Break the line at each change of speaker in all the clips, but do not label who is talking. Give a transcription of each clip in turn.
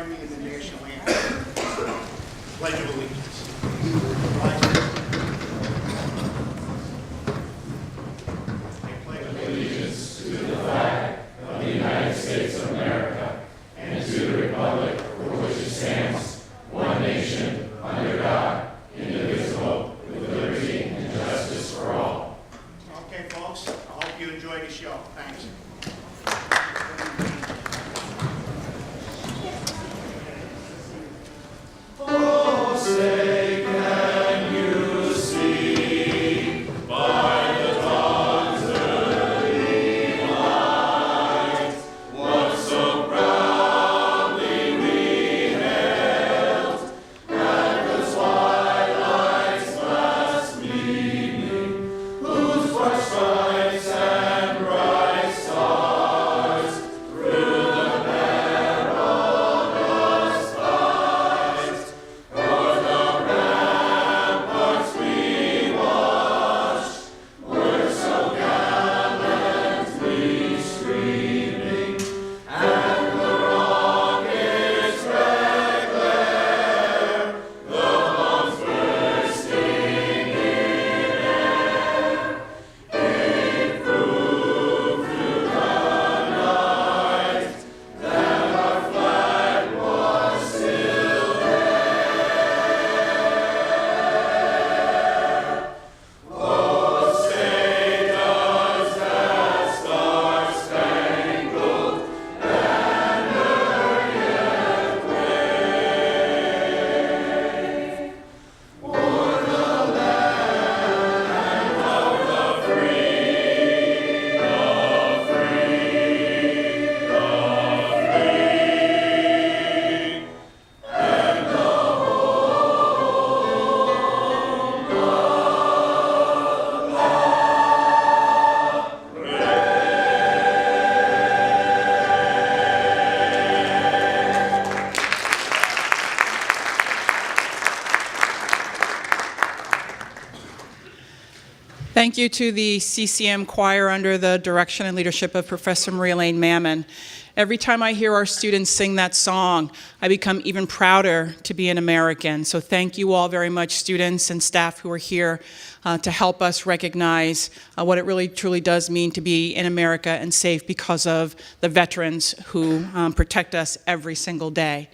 join me in the national anthem. Pledge of Allegiance.
Allegiance to the flag of the United States of America and to the republic for which it stands, one nation, under God, indivisible, with liberty and justice for all.
Okay, folks, I hope you enjoyed the show. Thanks.
Oh, say can you see by the dawn's early light what so proudly we hailed at the twilight's last gleaming, whose bright stripes and bright stars through the perilous fight o'er the ramparts we watched were so gallantly streaming, and the rocket's red glare, the bombs bursting in air, gave proof through the night that our flag was still there. Oh, say does that star-spangled banner yet wave o'er the land of the free, the free, the free, and the home of
Thank you to the CCM choir under the direction and leadership of Professor Marie-Elaine Mammon. Every time I hear our students sing that song, I become even prouder to be an American. So thank you all very much, students and staff who are here to help us recognize what it really truly does mean to be in America and safe because of the veterans who protect us every single day.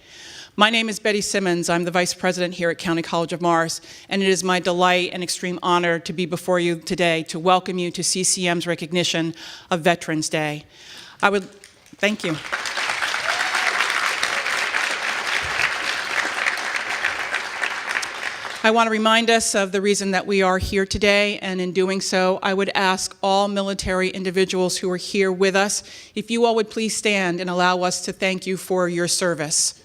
My name is Betty Simmons. I'm the Vice President here at County College of Mars, and it is my delight and extreme honor to be before you today to welcome you to CCM's recognition of Veterans Day. Thank you. I want to remind us of the reason that we are here today, and in doing so, I would ask all military individuals who are here with us, if you all would please stand and allow us to thank you for your service.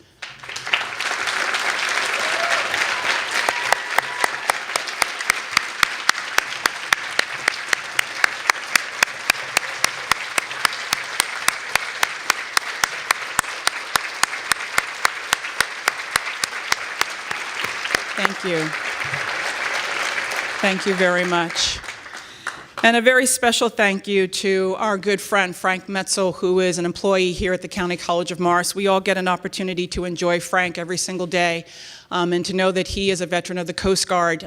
Thank you. Thank you very much. And a very special thank you to our good friend, Frank Metzel, who is an employee here at the County College of Mars. We all get an opportunity to enjoy Frank every single day, and to know that he is a veteran of the Coast Guard.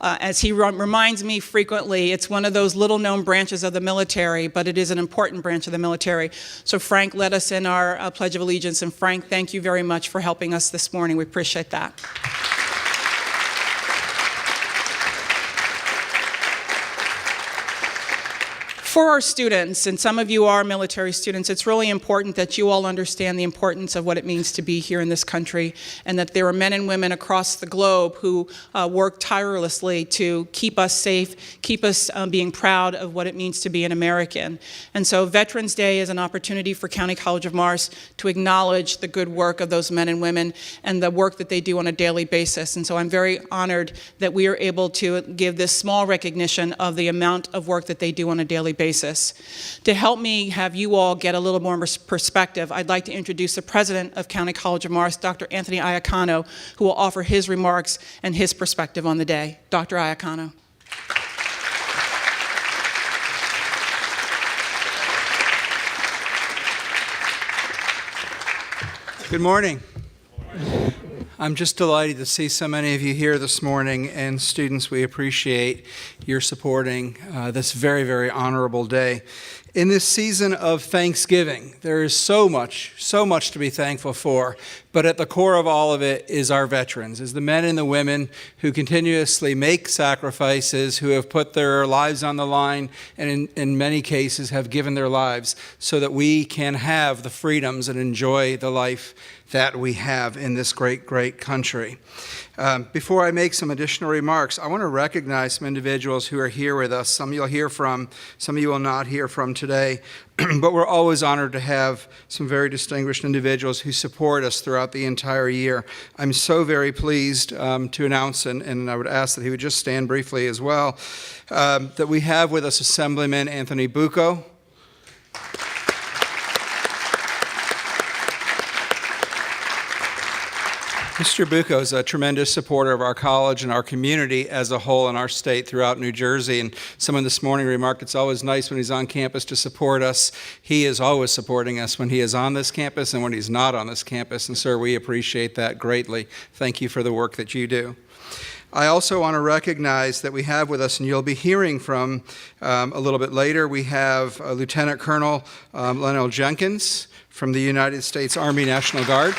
As he reminds me frequently, it's one of those little-known branches of the military, but it is an important branch of the military. So Frank led us in our Pledge of Allegiance, and Frank, thank you very much for helping us this morning. We appreciate that. For our students, and some of you are military students, it's really important that you all understand the importance of what it means to be here in this country, and that there are men and women across the globe who work tirelessly to keep us safe, keep us being proud of what it means to be an American. And so Veterans Day is an opportunity for County College of Mars to acknowledge the good work of those men and women and the work that they do on a daily basis. And so I'm very honored that we are able to give this small recognition of the amount of work that they do on a daily basis. To help me have you all get a little more perspective, I'd like to introduce the president of County College of Mars, Dr. Anthony Iacano, who will offer his remarks and his perspective on the day. Dr. Iacano.
Good morning. I'm just delighted to see so many of you here this morning, and students, we appreciate your supporting this very, very honorable day. In this season of Thanksgiving, there is so much to be thankful for, but at the core of all of it is our veterans, is the men and the women who continuously make sacrifices, who have put their lives on the line, and in many cases have given their lives so that we can have the freedoms and enjoy the life that we have in this great, great country. Before I make some additional remarks, I want to recognize some individuals who are here with us. Some you'll hear from, some of you will not hear from today, but we're always honored to have some very distinguished individuals who support us throughout the entire year. I'm so very pleased to announce, and I would ask that he would just stand briefly as well, that we have with us Assemblyman Anthony Bucco. Mr. Bucco is a tremendous supporter of our college and our community as a whole in our state throughout New Jersey. And someone this morning remarked it's always nice when he's on campus to support us. He is always supporting us when he is on this campus and when he's not on this campus. And sir, we appreciate that greatly. Thank you for the work that you do. I also want to recognize that we have with us, and you'll be hearing from a little bit later, we have Lieutenant Colonel Lionel Jenkins from the United States Army National Guard.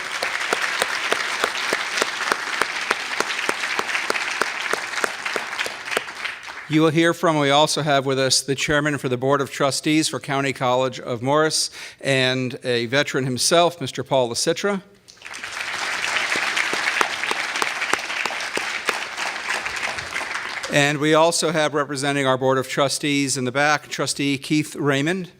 You will hear from, we also have with us the chairman for the Board of Trustees for County College of Morris and a veteran himself, Mr. Paul LaCitra. And we also have representing our Board of Trustees in the back, Trustee Keith Raymond.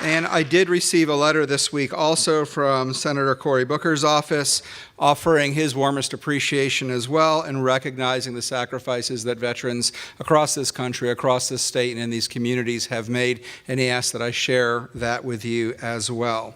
And I did receive a letter this week also from Senator Cory Booker's office offering his warmest appreciation as well and recognizing the sacrifices that veterans across this country, across this state, and in these communities have made, and he asked that I share that with you as well.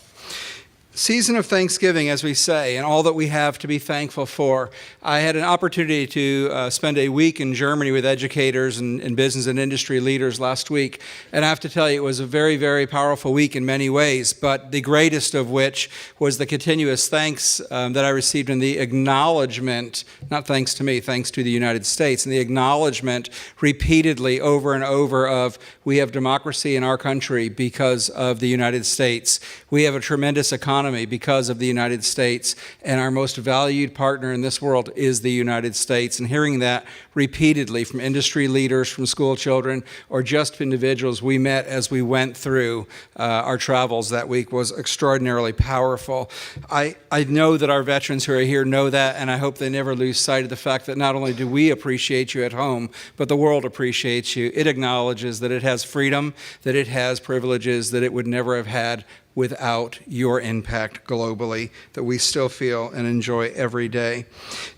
Season of Thanksgiving, as we say, and all that we have to be thankful for. I had an opportunity to spend a week in Germany with educators and business and industry leaders last week, and I have to tell you, it was a very, very powerful week in many ways, but the greatest of which was the continuous thanks that I received and the acknowledgement, not thanks to me, thanks to the United States, and the acknowledgement repeatedly over and over of we have democracy in our country because of the United States. We have a tremendous economy because of the United States, and our most valued partner in this world is the United States. And hearing that repeatedly from industry leaders, from school children, or just individuals we met as we went through our travels that week was extraordinarily powerful. I know that our veterans who are here know that, and I hope they never lose sight of the fact that not only do we appreciate you at home, but the world appreciates you. It acknowledges that it has freedom, that it has privileges that it would never have had without your impact globally that we still feel and enjoy every day.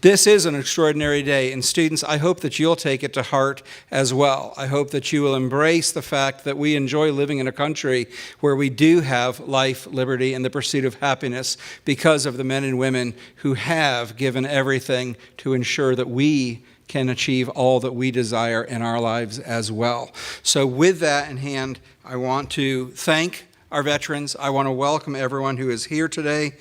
This is an extraordinary day, and students, I hope that you'll take it to heart as well. I hope that you will embrace the fact that we enjoy living in a country where we do have life, liberty, and the pursuit of happiness because of the men and women who have given everything to ensure that we can achieve all that we desire in our lives as well. So with that in hand, I want to thank our veterans. I want to welcome everyone who is here today.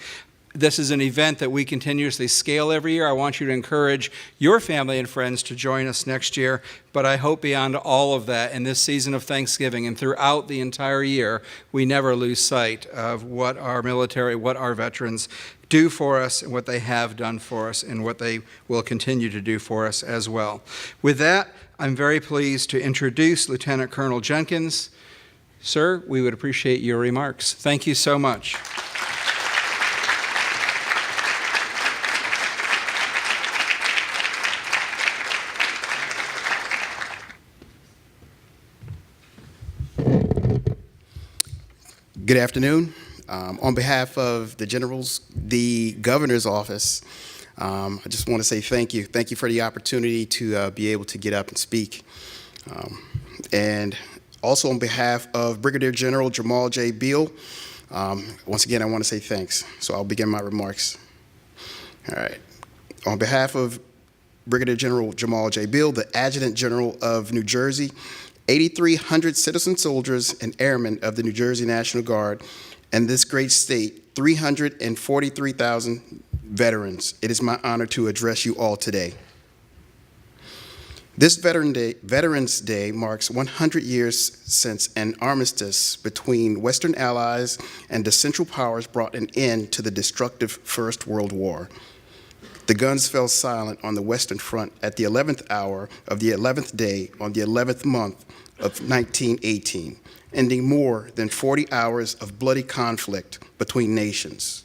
This is an event that we continuously scale every year. I want you to encourage your family and friends to join us next year, but I hope beyond all of that, in this season of Thanksgiving and throughout the entire year, we never lose sight of what our military, what our veterans do for us, and what they have done for us, and what they will continue to do for us as well. With that, I'm very pleased to introduce Lieutenant Colonel Jenkins. Sir, we would appreciate your remarks. Thank you so much.
Good afternoon. On behalf of the generals, the governor's office, I just want to say thank you. Thank you for the opportunity to be able to get up and speak. And also on behalf of Brigadier General Jamal J. Beal, once again, I want to say thanks. So I'll begin my remarks. All right. On behalf of Brigadier General Jamal J. Beal, the Adjutant General of New Jersey, 8,300 citizen soldiers and airmen of the New Jersey National Guard and this great state, 343,000 veterans, it is my honor to address you all today. This Veterans Day marks 100 years since an armistice between Western allies and the Central Powers brought an end to the destructive First World War. The guns fell silent on the Western Front at the 11th hour of the 11th day on the 11th month of 1918, ending more than 40 hours of bloody conflict between nations.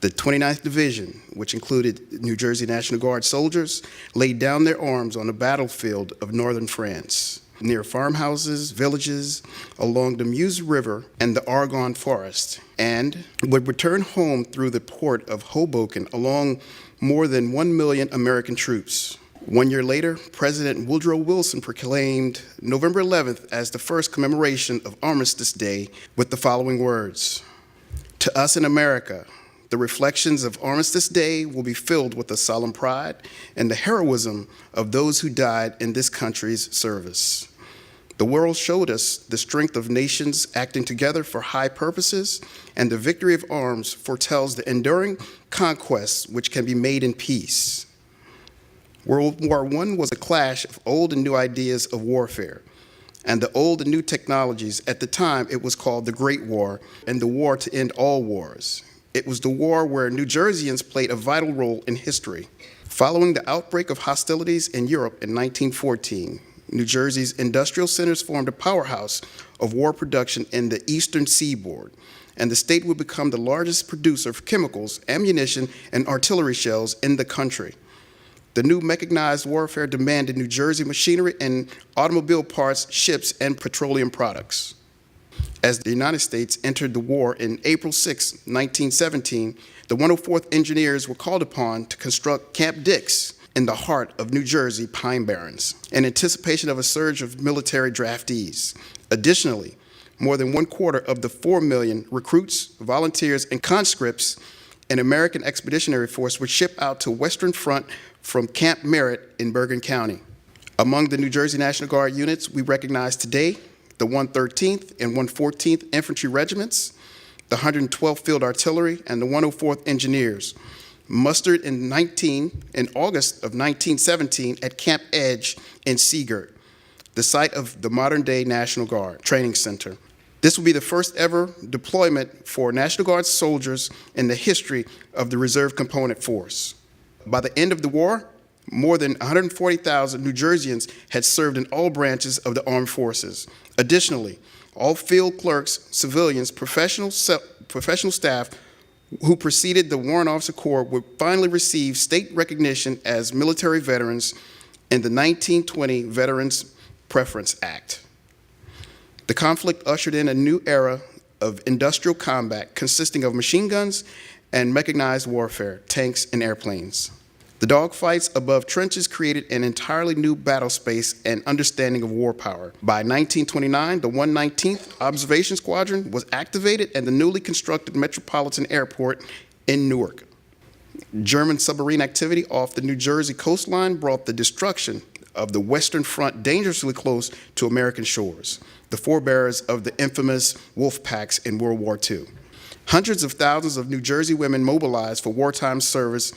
The 29th Division, which included New Jersey National Guard soldiers, laid down their arms on the battlefield of northern France, near farmhouses, villages, along the Meuse River and the Argonne Forest, and would return home through the port of Hoboken along more than 1 million American troops. 1 year later, President Woodrow Wilson proclaimed November 11th as the first commemoration of Armistice Day with the following words: "To us in America, the reflections of Armistice Day will be filled with a solemn pride and the heroism of those who died in this country's service. The world showed us the strength of nations acting together for high purposes, and the victory of arms foretells the enduring conquests which can be made in peace." World War I was a clash of old and new ideas of warfare, and the old and new technologies. At the time, it was called the Great War, and the war to end all wars. It was the war where New Jerseyans played a vital role in history. Following the outbreak of hostilities in Europe in 1914, New Jersey's industrial centers formed a powerhouse of war production in the eastern seaboard, and the state would become the largest producer of chemicals, ammunition, and artillery shells in the country. The new mechanized warfare demanded New Jersey machinery and automobile parts, ships, and petroleum products. As the United States entered the war in April 6, 1917, the 104th Engineers were called upon to construct Camp Dix in the heart of New Jersey Pine Barrens, in anticipation of a surge of military draftees. Additionally, more than 1/4 of the 4 million recruits, volunteers, and conscripts in American Expeditionary Force were shipped out to Western Front from Camp Merritt in Bergen County. Among the New Jersey National Guard units we recognize today, the 113th and 114th Infantry Regiments, the 112th Field Artillery, and the 104th Engineers, mustered in August of 1917 at Camp Edge in Seagirt, the site of the modern-day National Guard Training Center. This will be the first ever deployment for National Guard soldiers in the history of the Reserve Component Force. By the end of the war, more than 140,000 New Jerseyans had served in all branches of the armed forces. Additionally, all field clerks, civilians, professional staff who preceded the Warrant Officer Corps would finally receive state recognition as military veterans in the 1920 Veterans Preference Act. The conflict ushered in a new era of industrial combat consisting of machine guns and mechanized warfare, tanks, and airplanes. The dogfights above trenches created an entirely new battle space and understanding of war power. By 1929, the 119th Observation Squadron was activated at the newly constructed Metropolitan Airport in Newark. German submarine activity off the New Jersey coastline brought the destruction of the Western Front dangerously close to American shores, the forebearers of the infamous wolf packs in World War II. Hundreds of thousands of New Jersey women mobilized for wartime service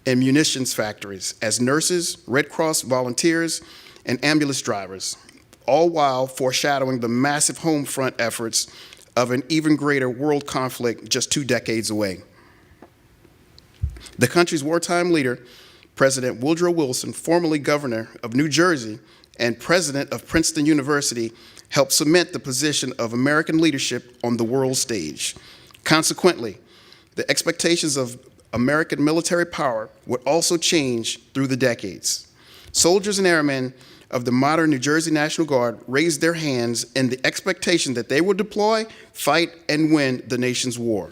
in munitions factories as nurses, Red Cross volunteers, and ambulance drivers, all while foreshadowing the massive home front efforts of an even greater world conflict just 2 decades away. The country's wartime leader, President Woodrow Wilson, formerly governor of New Jersey and president of Princeton University, helped cement the position of American leadership on the world stage. Consequently, the expectations of American military power would also change through the decades. Soldiers and airmen of the modern New Jersey National Guard raised their hands in the expectation that they would deploy, fight, and win the nation's war.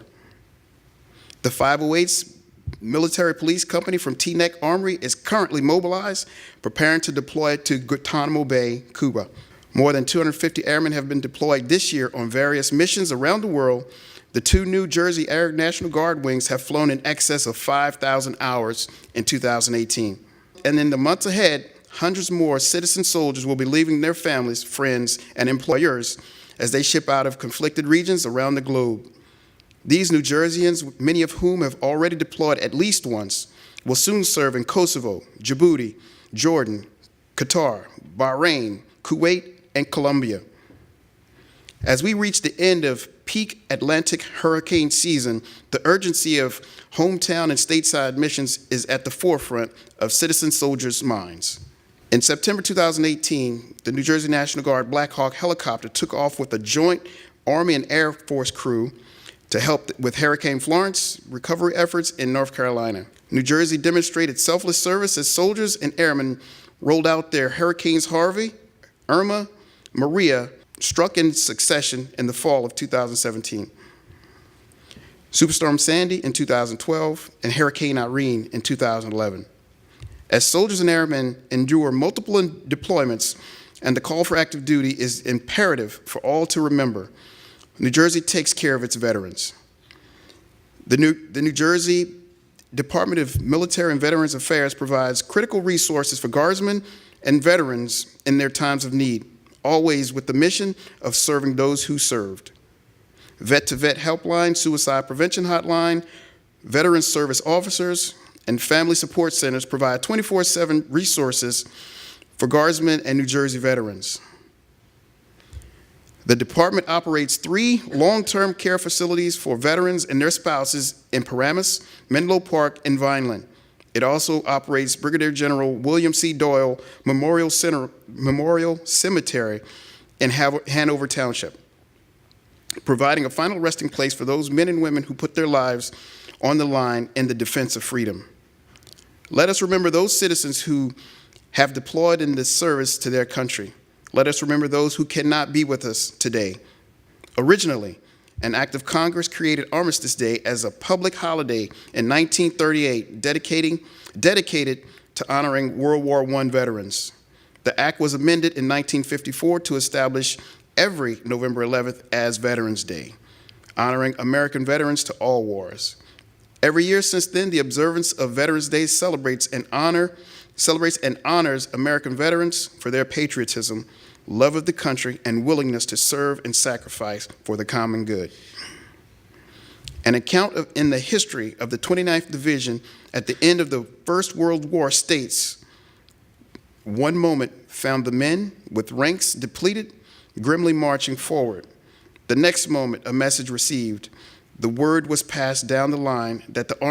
The 508th Military Police Company from Teaneck Armory is currently mobilized, preparing to deploy to Guantanamo Bay, Cuba. More than 250 airmen have been deployed this year on various missions around the world. The 2 New Jersey Air National Guard wings have flown in excess of 5,000 hours in 2018. And in the months ahead, hundreds more citizen soldiers will be leaving their families, friends, and employers as they ship out of conflicted regions around the globe. These New Jerseyans, many of whom have already deployed at least once, will soon serve in Kosovo, Djibouti, Jordan, Qatar, Bahrain, Kuwait, and Colombia. As we reach the end of peak Atlantic hurricane season, the urgency of hometown and stateside missions is at the forefront of citizen soldiers' minds. In September 2018, the New Jersey National Guard Black Hawk helicopter took off with a joint Army and Air Force crew to help with Hurricane Florence recovery efforts in North Carolina. New Jersey demonstrated selfless service as soldiers and airmen rolled out their Hurricanes Harvey, Irma, Maria, struck in succession in the fall of 2017, Superstorm Sandy in 2012, and Hurricane Irene in 2011. As soldiers and airmen endure multiple deployments and the call for active duty is imperative for all to remember, New Jersey takes care of its veterans. The New Jersey Department of Military and Veterans Affairs provides critical resources for guardsmen and veterans in their times of need, always with the mission of serving those who served. Vet-to-Vet Helpline, Suicide Prevention Hotline, Veteran Service Officers, and Family Support Centers provide 24/7 resources for guardsmen and New Jersey veterans. The department operates 3 long-term care facilities for veterans and their spouses in Paramus, Menlo Park, and Vineland. It also operates Brigadier General William C. Doyle Memorial Cemetery in Hanover Township, providing a final resting place for those men and women who put their lives on the line in the defense of freedom. Let us remember those citizens who have deployed in this service to their country. Let us remember those who cannot be with us today. Originally, an act of Congress created Armistice Day as a public holiday in 1938, dedicated to honoring World War I veterans. The act was amended in 1954 to establish every November 11th as Veterans Day, honoring American veterans to all wars. Every year since then, the observance of Veterans Day celebrates and honors American veterans for their patriotism, love of the country, and willingness to serve and sacrifice for the common good. An account in the history of the 29th Division at the end of the First World War states, one moment found the men with ranks depleted, grimly marching forward. The next moment, a message received. The word was passed down the line that the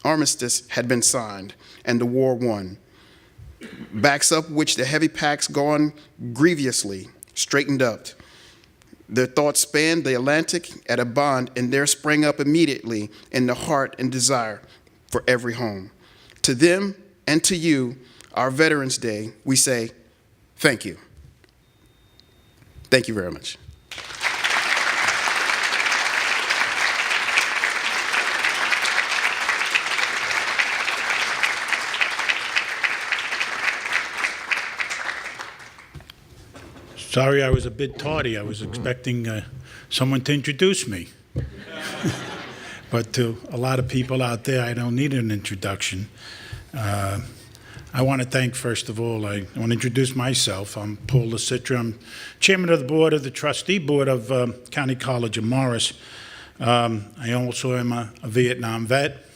armistice had been signed and the war won. Backs up which the heavy packs gone grievously, straightened up. Their thoughts spanned the Atlantic at a bond, and there sprang up immediately in the heart and desire for every home. To them and to you, our Veterans Day, we say, thank you. Thank you very much.
Sorry I was a bit tardy. I was expecting someone to introduce me. But to a lot of people out there, I don't need an introduction. I want to thank, first of all, I want to introduce myself. I'm Paul LaCitra. I'm chairman of the board of the trustee board of County College of Morris. I also am a Vietnam vet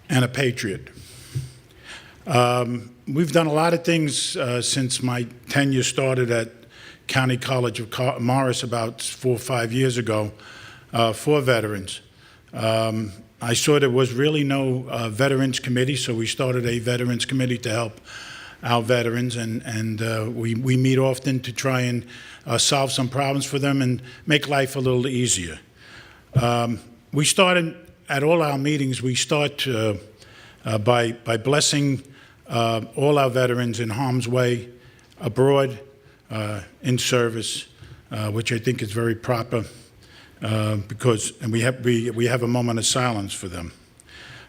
and a patriot. We've done a lot of things since my tenure started at County College of Morris about 4 or 5 years ago for veterans. I saw there was really no veterans committee, so we started a veterans committee to help our veterans, and we meet often to try and solve some problems for them and make life a little easier. We started, at all our meetings, we start by blessing all our veterans in harm's way, abroad, in service, which I think is very proper, because we have a moment of silence for them.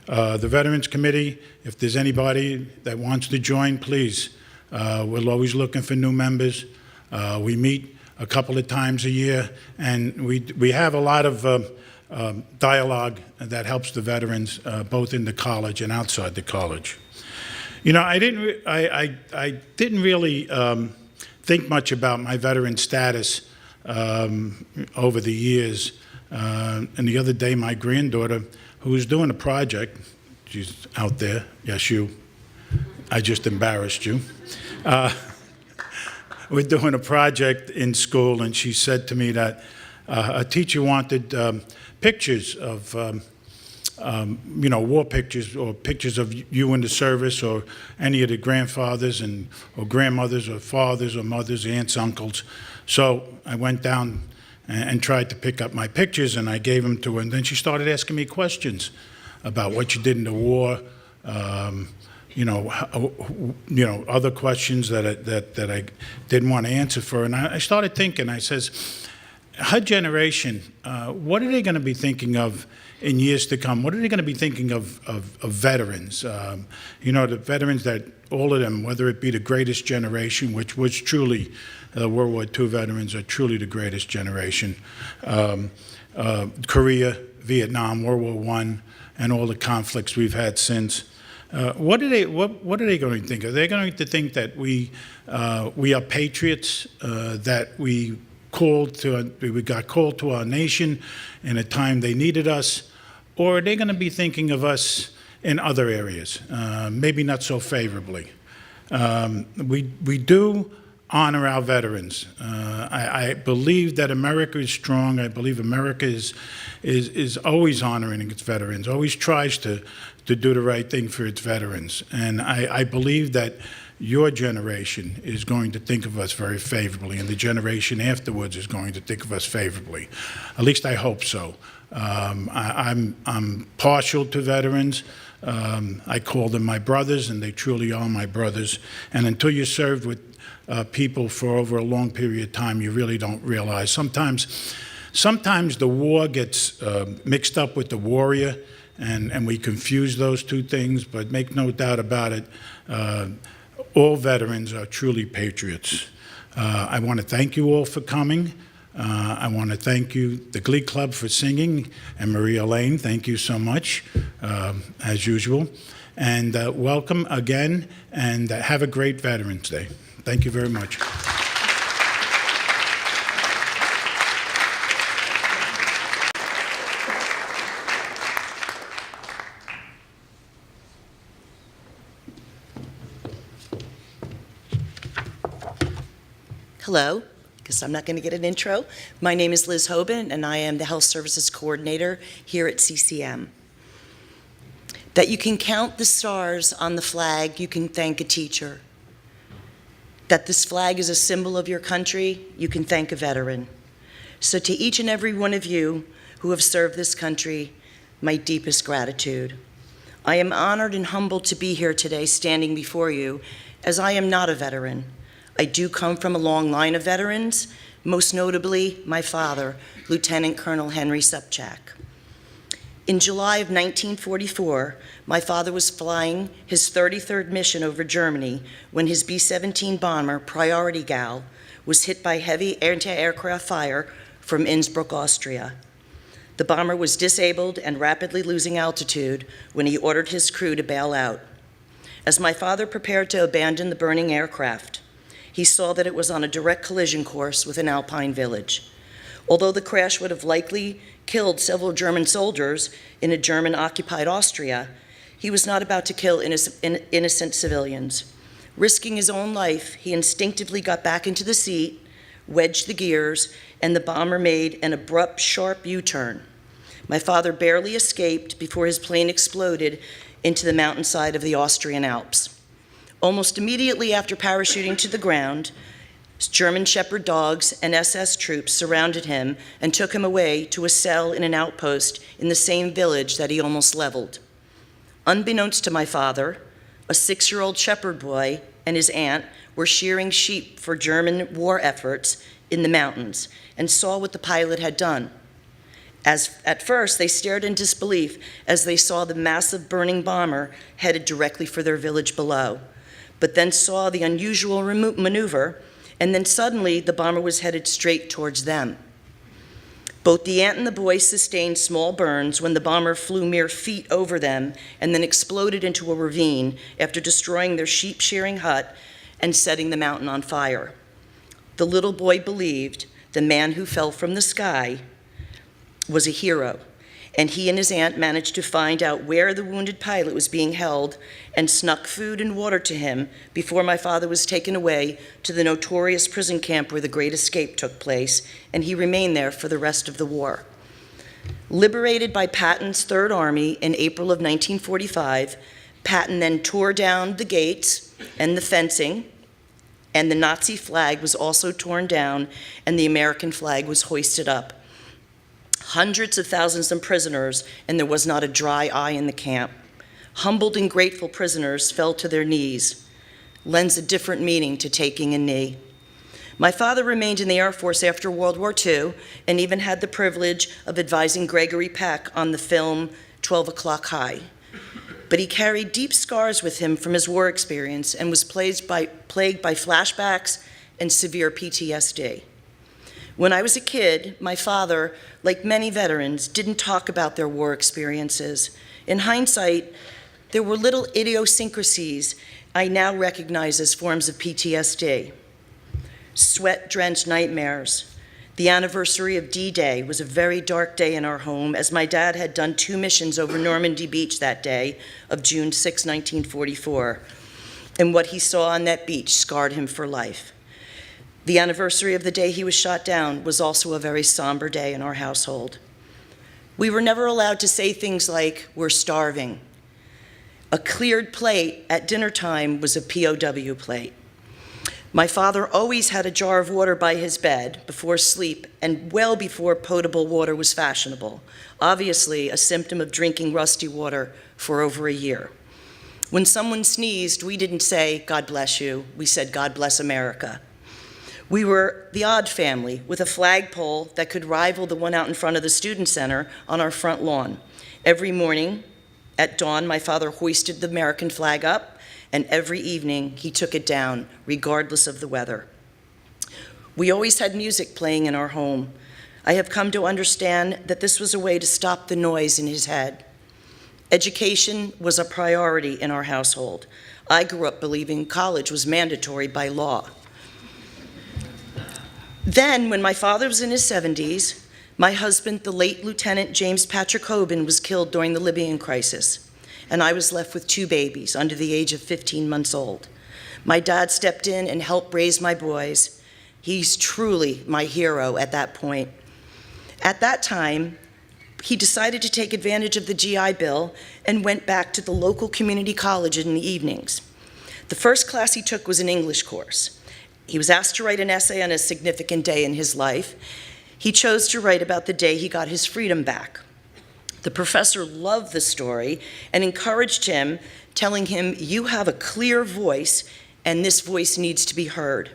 The Veterans Committee, if there's anybody that wants to join, please. We're always looking for new members. We meet a couple of times a year, and we have a lot of dialogue that helps the veterans, both in the college and outside the college. You know, I didn't really think much about my veteran status over the years. And the other day, my granddaughter, who was doing a project, she's out there, yes, you, I just embarrassed you. We're doing a project in school, and she said to me that a teacher wanted pictures of, war pictures or pictures of you in the service or any of the grandfathers or grandmothers or fathers or mothers, aunts, uncles. So I went down and tried to pick up my pictures, and I gave them to her, and then she started asking me questions about what you did in the war, other questions that I didn't want to answer for. And I started thinking, I says, her generation, what are they going to be thinking of in years to come? What are they going to be thinking of veterans? The veterans that, all of them, whether it be the greatest generation, which was truly, World War II veterans are truly the greatest generation, Korea, Vietnam, World War I, and all the conflicts we've had since. What are they going to think? Are they going to think that we are patriots, that we got called to our nation in a time they needed us, or are they going to be thinking of us in other areas, maybe not so favorably? We do honor our veterans. I believe that America is strong. I believe America is always honoring its veterans, always tries to do the right thing for its veterans. And I believe that your generation is going to think of us very favorably, and the generation afterwards is going to think of us favorably. At least I hope so. I'm partial to veterans. I call them my brothers, and they truly are my brothers. And until you're served with people for over a long period of time, you really don't realize. Sometimes the war gets mixed up with the warrior, and we confuse those two things, but make no doubt about it, all veterans are truly patriots. I want to thank you all for coming. I want to thank you, the Glee Club, for singing, and Maria Lane, thank you so much, as usual. And welcome again, and have a great Veterans Day. Thank you very much.
Hello, because I'm not going to get an intro. My name is Liz Hoban, and I am the Health Services Coordinator here at CCM. That you can count the stars on the flag, you can thank a teacher. That this flag is a symbol of your country, you can thank a veteran. So to each and every one of you who have served this country, my deepest gratitude. I am honored and humbled to be here today standing before you, as I am not a veteran. I do come from a long line of veterans, most notably my father, Lieutenant Colonel Henry Supchak. In July of 1944, my father was flying his 33rd mission over Germany when his B-17 bomber, Priority Gal, was hit by heavy anti-aircraft fire from Innsbruck, Austria. The bomber was disabled and rapidly losing altitude when he ordered his crew to bail out. As my father prepared to abandon the burning aircraft, he saw that it was on a direct collision course with an Alpine village. Although the crash would have likely killed several German soldiers in a German-occupied Austria, he was not about to kill innocent civilians. Risking his own life, he instinctively got back into the seat, wedged the gears, and the bomber made an abrupt, sharp U-turn. My father barely escaped before his plane exploded into the mountainside of the Austrian Alps. Almost immediately after parachuting to the ground, German Shepherd dogs and SS troops surrounded him and took him away to a cell in an outpost in the same village that he almost leveled. Unbeknownst to my father, a 6-year-old shepherd boy and his aunt were shearing sheep for German war efforts in the mountains and saw what the pilot had done. At first, they stared in disbelief as they saw the massive burning bomber headed directly for their village below, but then saw the unusual maneuver, and then suddenly the bomber was headed straight towards them. Both the aunt and the boy sustained small burns when the bomber flew mere feet over them and then exploded into a ravine after destroying their sheep shearing hut and setting the mountain on fire. The little boy believed the man who fell from the sky was a hero, and he and his aunt managed to find out where the wounded pilot was being held and snuck food and water to him before my father was taken away to the notorious prison camp where the Great Escape took place, and he remained there for the rest of the war. Liberated by Patton's Third Army in April of 1945, Patton then tore down the gates and the fencing, and the Nazi flag was also torn down, and the American flag was hoisted up. Hundreds of thousands of prisoners, and there was not a dry eye in the camp. Humbled and grateful prisoners fell to their knees. Lends a different meaning to taking a knee. My father remained in the Air Force after World War II and even had the privilege of advising Gregory Peck on the film 12 O'Clock High. But he carried deep scars with him from his war experience and was plagued by flashbacks and severe PTSD. When I was a kid, my father, like many veterans, didn't talk about their war experiences. In hindsight, there were little idiosyncrasies I now recognize as forms of PTSD. Sweat-drenched nightmares. The anniversary of D-Day was a very dark day in our home, as my dad had done 2 missions over Normandy Beach that day of June 6, 1944, and what he saw on that beach scarred him for life. The anniversary of the day he was shot down was also a very somber day in our household. We were never allowed to say things like, "We're starving." A cleared plate at dinner time was a POW plate. My father always had a jar of water by his bed before sleep and well before potable water was fashionable, obviously a symptom of drinking rusty water for over a year. When someone sneezed, we didn't say, "God bless you," we said, "God bless America." We were the odd family with a flagpole that could rival the one out in front of the student center on our front lawn. Every morning at dawn, my father hoisted the American flag up, and every evening he took it down, regardless of the weather. We always had music playing in our home. I have come to understand that this was a way to stop the noise in his head. Education was a priority in our household. I grew up believing college was mandatory by law. Then, when my father was in his 70s, my husband, the late Lieutenant James Patrick Hoban, was killed during the Libyan crisis, and I was left with 2 babies under the age of 15 months old. My dad stepped in and helped raise my boys. He's truly my hero at that point. At that time, he decided to take advantage of the GI Bill and went back to the local community college in the evenings. The first class he took was an English course. He was asked to write an essay on a significant day in his life. He chose to write about the day he got his freedom back. The professor loved the story and encouraged him, telling him, "You have a clear voice, and this voice needs to be heard."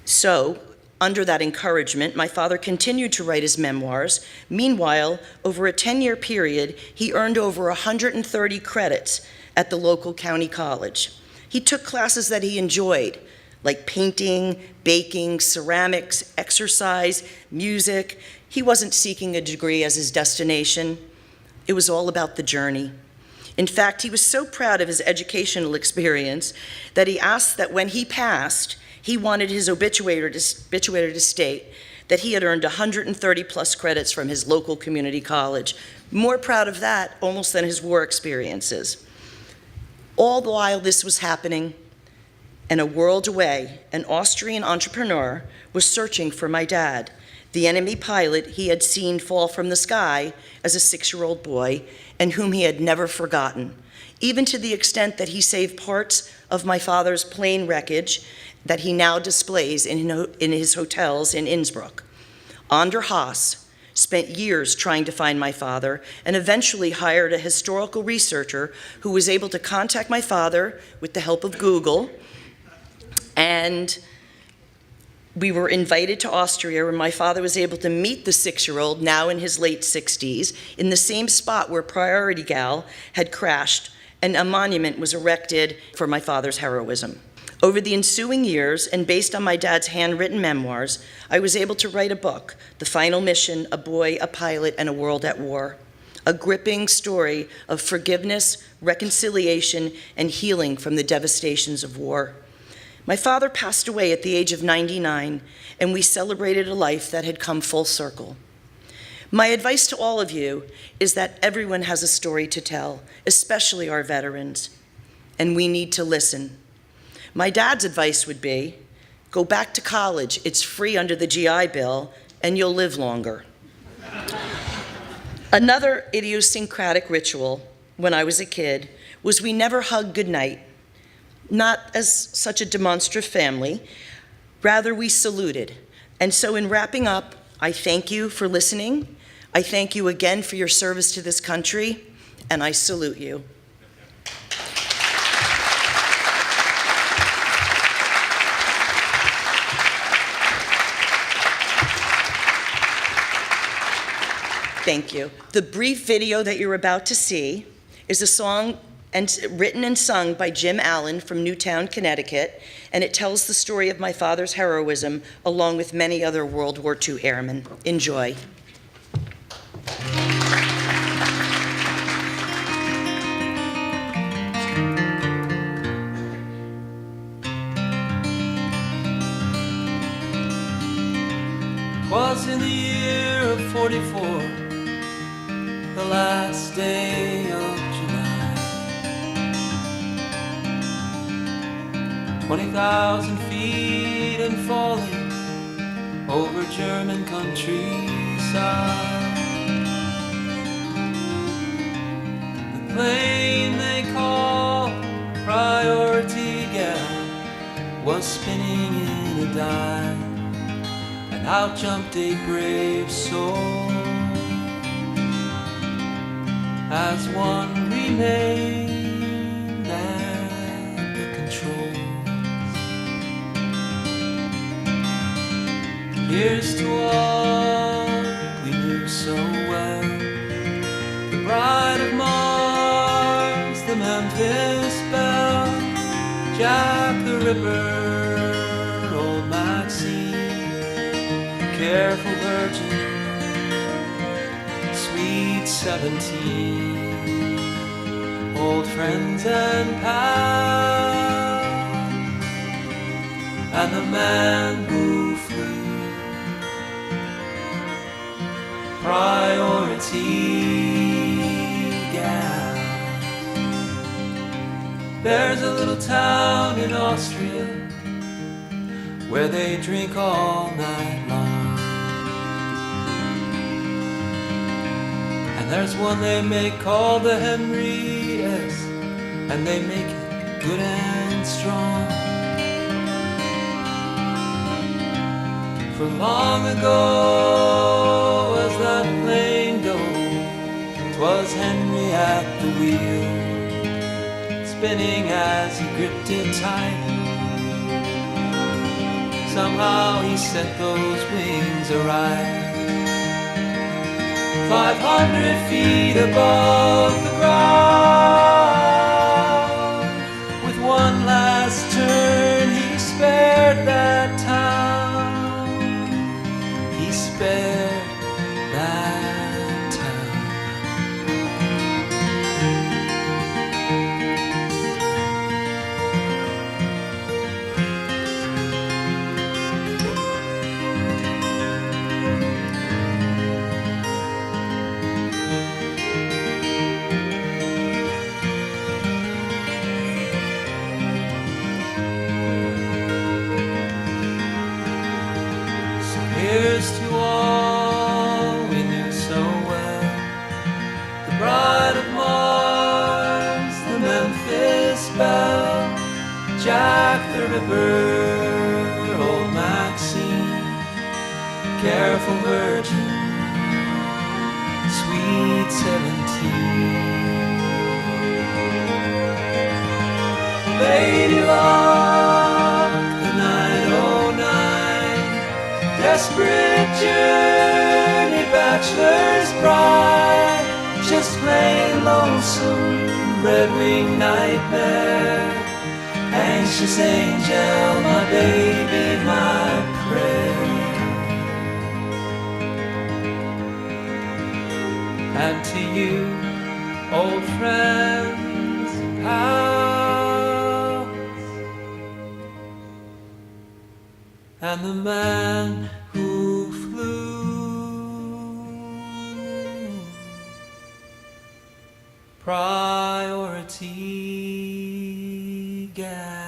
So, under that encouragement, my father continued to write his memoirs. Meanwhile, over a 10-year period, he earned over 130 credits at the local county college. He took classes that he enjoyed, like painting, baking, ceramics, exercise, music. He wasn't seeking a degree as his destination. It was all about the journey. In fact, he was so proud of his educational experience that he asked that when he passed, he wanted his obituary to state that he had earned 130 plus credits from his local community college. More proud of that almost than his war experiences. All the while this was happening, and a world away, an Austrian entrepreneur was searching for my dad, the enemy pilot he had seen fall from the sky as a 6-year-old boy and whom he had never forgotten, even to the extent that he saved parts of my father's plane wreckage that he now displays in his hotels in Innsbruck. Ander Haas spent years trying to find my father and eventually hired a historical researcher who was able to contact my father with the help of Google, and we were invited to Austria, where my father was able to meet the 6-year-old, now in his late 60s, in the same spot where Priority Gal had crashed, and a monument was erected for my father's heroism. Over the ensuing years, and based on my dad's handwritten memoirs, I was able to write a book, The Final Mission, A Boy, a Pilot, and a World at War, a gripping story of forgiveness, reconciliation, and healing from the devastations of war. My father passed away at the age of 99, and we celebrated a life that had come full circle. My advice to all of you is that everyone has a story to tell, especially our veterans, and we need to listen. My dad's advice would be, go back to college, it's free under the GI Bill, and you'll live longer. Another idiosyncratic ritual when I was a kid was we never hugged goodnight, not as such a demonstrative family, rather we saluted. And so in wrapping up, I thank you for listening. I thank you again for your service to this country, and I salute you. Thank you. The brief video that you're about to see is a song written and sung by Jim Allen from Newtown, Connecticut, and it tells the story of my father's heroism along with many other World War II airmen. Enjoy.
Was in the year of 44, the last day of July. 20,000 feet and falling over German countryside. The plane they call Priority Gal was spinning in a dive. Out jumped a brave soul as one remained at the controls. Here's to all we knew so well, the Bride of Mars, the Memphis Belle, Jack the Ripper, old Maxine, careful virgin, sweet 17, old friends and pals, and the man who flew, Priority Gal. There's a little town in Austria where they drink all night long. And there's one they make called the Henry S, and they make it good and strong. For long ago, as that plane dove, 'twas Henry at the wheel, spinning as he gripped it tight. Somehow he set those wings awry. 500 feet above the ground, with one last turn he spared that town. He spared that town. Here's to all we knew so well, the Bride of Mars, the Memphis Belle, Jack the Ripper, old Maxine, careful virgin, sweet 17, Lady Luck, the 909, desperate journey, bachelor's bride, just plain lonesome, red-winged nightmare, anxious angel, my baby, my prayer. And to you, old friends and pals, and the man who flew. priority gal.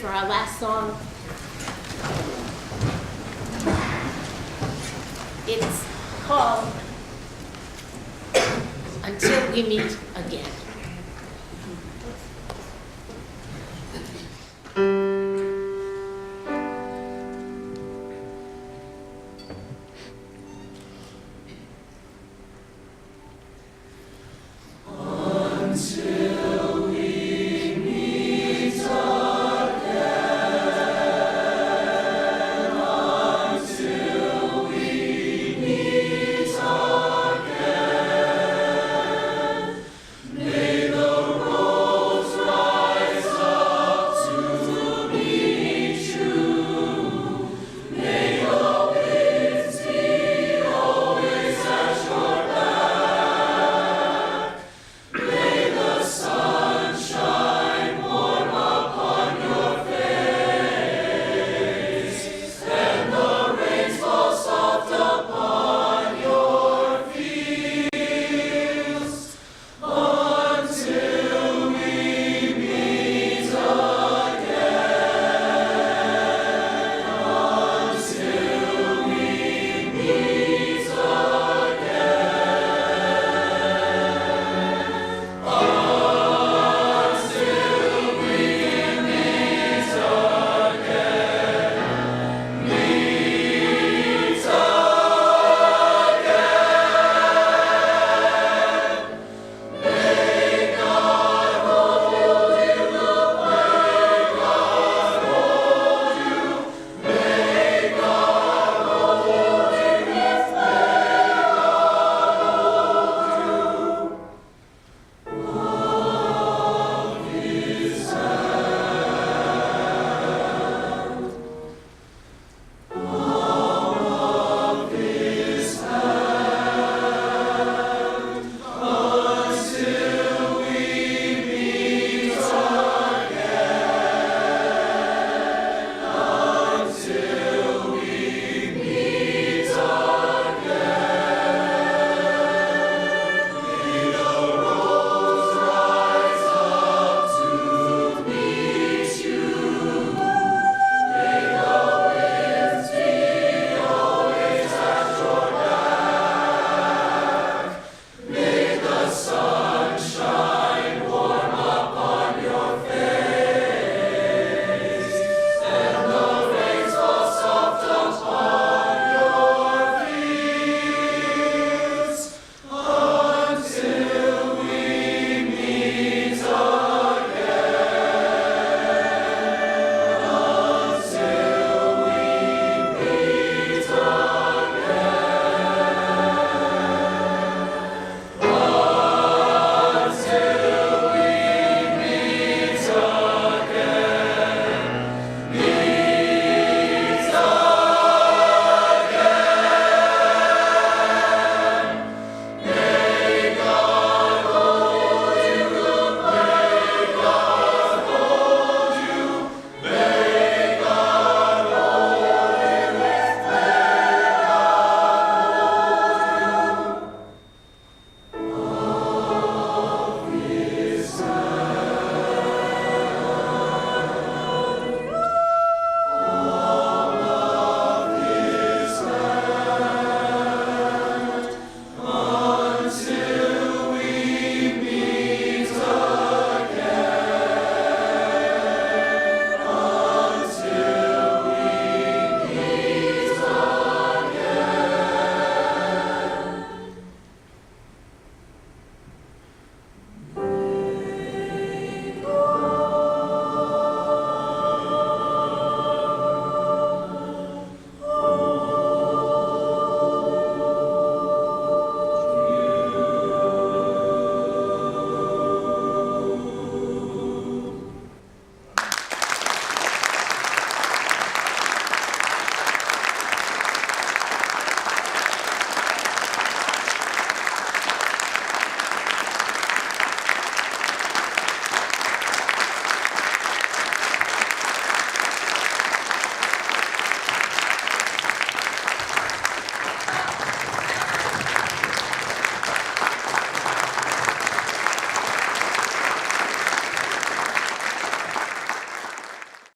for our last song. It's called Until We Meet Again.